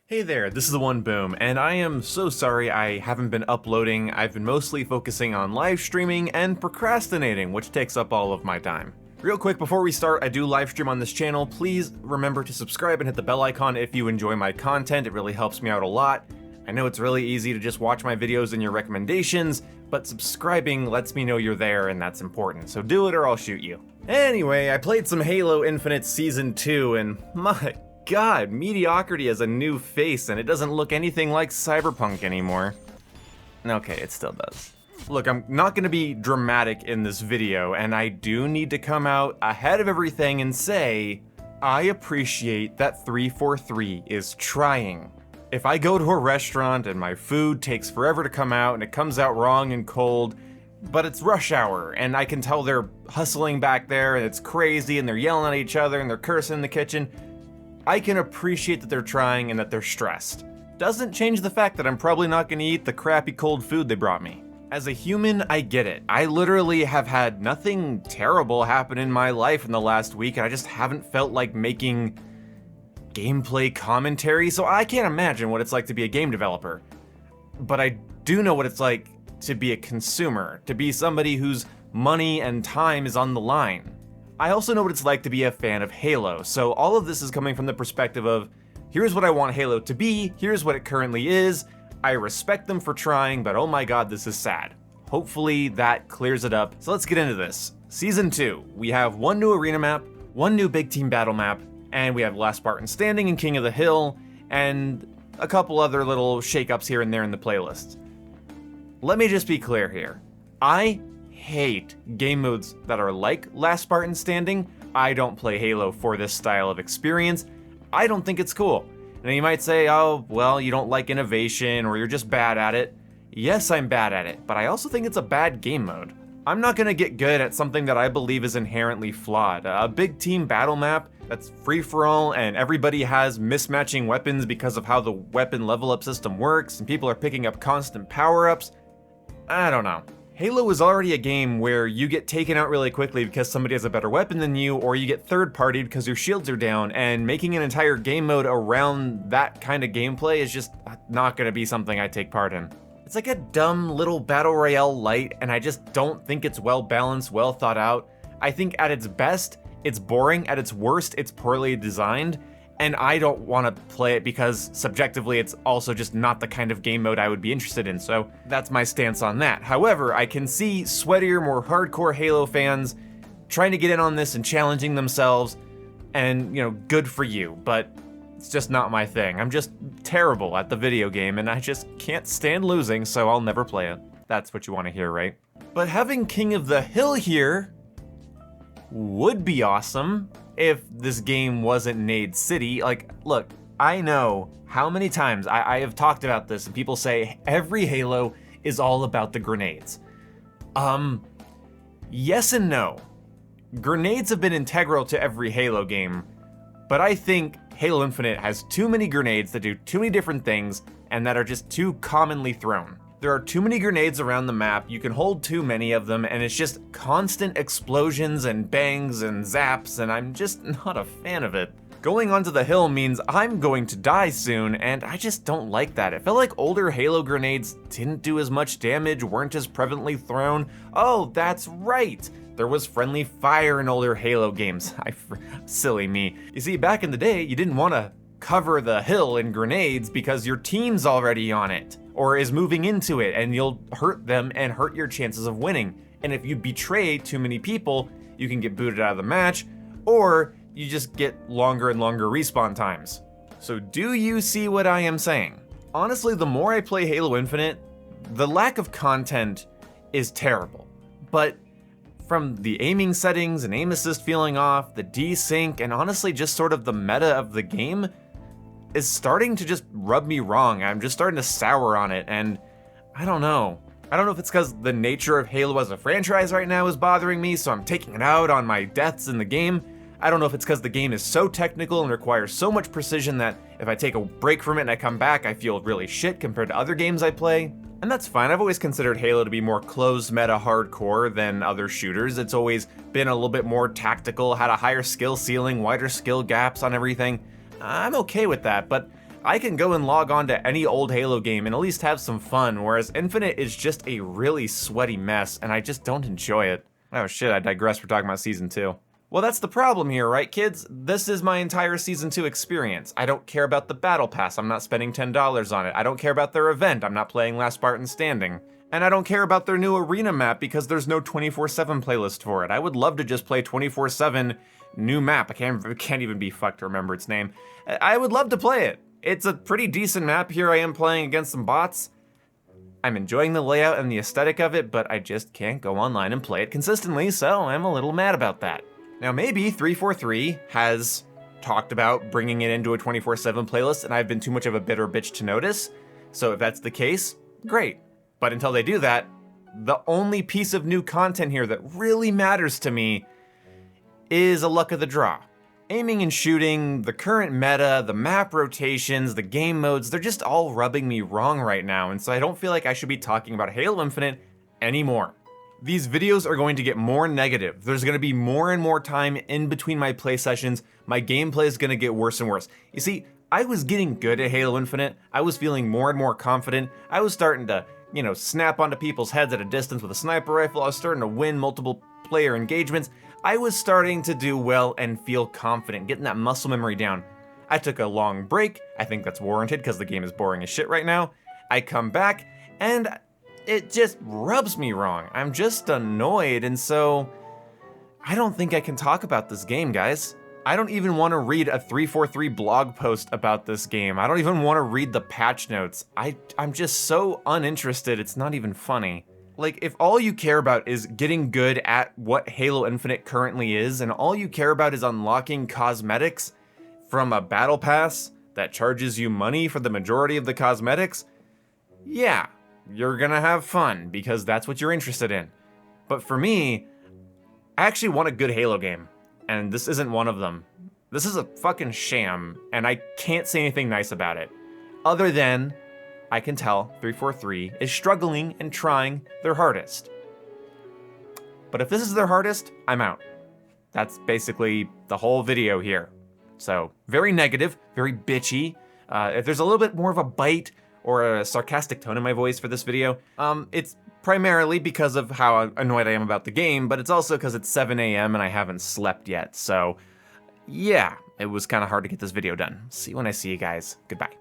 Hey there, this is the One Boom, and I am so sorry I haven't been uploading. I've been mostly focusing on live streaming and procrastinating, which takes up all of my time. Real quick, before we start, I do live stream on this channel. Please remember to subscribe and hit the bell icon if you enjoy my content. It really helps me out a lot. I know it's really easy to just watch my videos and your recommendations, but subscribing lets me know you're there, and that's important, so do it or I'll shoot you. Anyway, I played some Halo Infinite Season 2, and my God, mediocrity has a new face, and it doesn't look anything like Cyberpunk anymore. Okay, it still does. Look, I'm not gonna be dramatic in this video, and I do need to come out ahead of everything and say, I appreciate that 343 is trying. If I go to a restaurant and my food takes forever to come out and it comes out wrong and cold, but it's rush hour and I can tell they're hustling back there and it's crazy and they're yelling at each other and they're cursing in the kitchen, I can appreciate that they're trying and that they're stressed. Doesn't change the fact that I'm probably not gonna eat the crappy cold food they brought me. As a human, I get it. I literally have had nothing terrible happen in my life in the last week, and I just haven't felt like making gameplay commentary, so I can't imagine what it's like to be a game developer. But I do know what it's like to be a consumer, to be somebody whose money and time is on the line. I also know what it's like to be a fan of Halo, so all of this is coming from the perspective of, here's what I want Halo to be, here's what it currently is, I respect them for trying, but oh my god, this is sad. Hopefully that clears it up, so let's get into this. Season 2, we have one new arena map, one new big team battle map, and we have Last Spartan Standing and King of the Hill, and a couple other little shakeups here and there in the playlists. Let me just be clear here. I hate game modes that are like Last Spartan Standing. I don't play Halo for this style of experience. I don't think it's cool. And you might say, oh, well, you don't like innovation or you're just bad at it. Yes, I'm bad at it, but I also think it's a bad game mode. I'm not gonna get good at something that I believe is inherently flawed. A big team battle map that's free-for-all and everybody has mismatching weapons because of how the weapon level up system works and people are picking up constant power-ups. I don't know. Halo is already a game where you get taken out really quickly because somebody has a better weapon than you, or you get third-partied because your shields are down, and making an entire game mode around that kind of gameplay is just not gonna be something I take part in. It's like a dumb little battle royale light, and I just don't think it's well balanced, well thought out. I think at its best, it's boring. At its worst, it's poorly designed, and I don't want to play it because subjectively it's also just not the kind of game mode I would be interested in, so that's my stance on that. However, I can see sweatier, more hardcore Halo fans trying to get in on this and challenging themselves, and, you know, good for you, but it's just not my thing. I'm just terrible at the video game, and I just can't stand losing, so I'll never play it. That's what you want to hear, right? But having King of the Hill here would be awesome if this game wasn't Nade City. Like, look, I know how many times I have talked about this and people say every Halo is all about the grenades. Yes and no. Grenades have been integral to every Halo game, but I think Halo Infinite has too many grenades that do too many different things and that are just too commonly thrown. There are too many grenades around the map, you can hold too many of them, and it's just constant explosions and bangs and zaps, and I'm just not a fan of it. Going onto the hill means I'm going to die soon, and I just don't like that. It felt like older Halo grenades didn't do as much damage, weren't as prevalently thrown. Oh, that's right! There was friendly fire in older Halo games. Silly me. You see, back in the day, you didn't want to cover the hill in grenades because your team's already on it, or is moving into it, and you'll hurt them and hurt your chances of winning. And if you betray too many people, you can get booted out of the match, or you just get longer and longer respawn times. So do you see what I am saying? Honestly, the more I play Halo Infinite, the lack of content is terrible. But from the aiming settings and aim assist feeling off, the desync, and honestly just sort of the meta of the game is starting to just rub me wrong. I'm just starting to sour on it, and I don't know. I don't know if it's because the nature of Halo as a franchise right now is bothering me, so I'm taking it out on my deaths in the game. I don't know if it's because the game is so technical and requires so much precision that if I take a break from it and I come back, I feel really shit compared to other games I play. And that's fine. I've always considered Halo to be more closed meta hardcore than other shooters. It's always been a little bit more tactical, had a higher skill ceiling, wider skill gaps on everything. I'm okay with that, but I can go and log on to any old Halo game and at least have some fun, whereas Infinite is just a really sweaty mess, and I just don't enjoy it. Oh shit, I digress, we're talking about Season 2. Well, that's the problem here, right, kids? This is my entire Season 2 experience. I don't care about the Battle Pass, I'm not spending $10 on it. I don't care about their event, I'm not playing Last Spartan Standing. And I don't care about their new arena map because there's no 24/7 playlist for it. I would love to just play 24/7 new map. I can't even be fucked to remember its name. I would love to play it. It's a pretty decent map. Here I am playing against some bots. I'm enjoying the layout and the aesthetic of it, but I just can't go online and play it consistently, so I'm a little mad about that. Now maybe 343 has talked about bringing it into a 24/7 playlist and I've been too much of a bitter bitch to notice. So if that's the case, great. But until they do that, the only piece of new content here that really matters to me is a luck of the draw. Aiming and shooting, the current meta, the map rotations, the game modes, they're just all rubbing me wrong right now, and so I don't feel like I should be talking about Halo Infinite anymore. These videos are going to get more negative. There's going to be more and more time in between my play sessions. My gameplay is going to get worse and worse. You see, I was getting good at Halo Infinite. I was feeling more and more confident. I was starting to, snap onto people's heads at a distance with a sniper rifle. I was starting to win multiple player engagements. I was starting to do well and feel confident, getting that muscle memory down. I took a long break. I think that's warranted because the game is boring as shit right now. I come back and it just rubs me wrong. I'm just annoyed, and so I don't think I can talk about this game, guys. I don't even want to read a 343 blog post about this game. I don't even want to read the patch notes. I'm just so uninterested, it's not even funny. Like, if all you care about is getting good at what Halo Infinite currently is, and all you care about is unlocking cosmetics from a battle pass that charges you money for the majority of the cosmetics, yeah, you're gonna have fun, because that's what you're interested in. But for me, I actually want a good Halo game, and this isn't one of them. This is a fucking sham, and I can't say anything nice about it. Other than, I can tell 343 is struggling and trying their hardest. But if this is their hardest, I'm out. That's basically the whole video here. So, very negative, very bitchy. If there's a little bit more of a bite or a sarcastic tone in my voice for this video, it's primarily because of how annoyed I am about the game, but it's also because it's 7 a.m. and I haven't slept yet. So, yeah, it was kind of hard to get this video done. See you when I see you guys. Goodbye.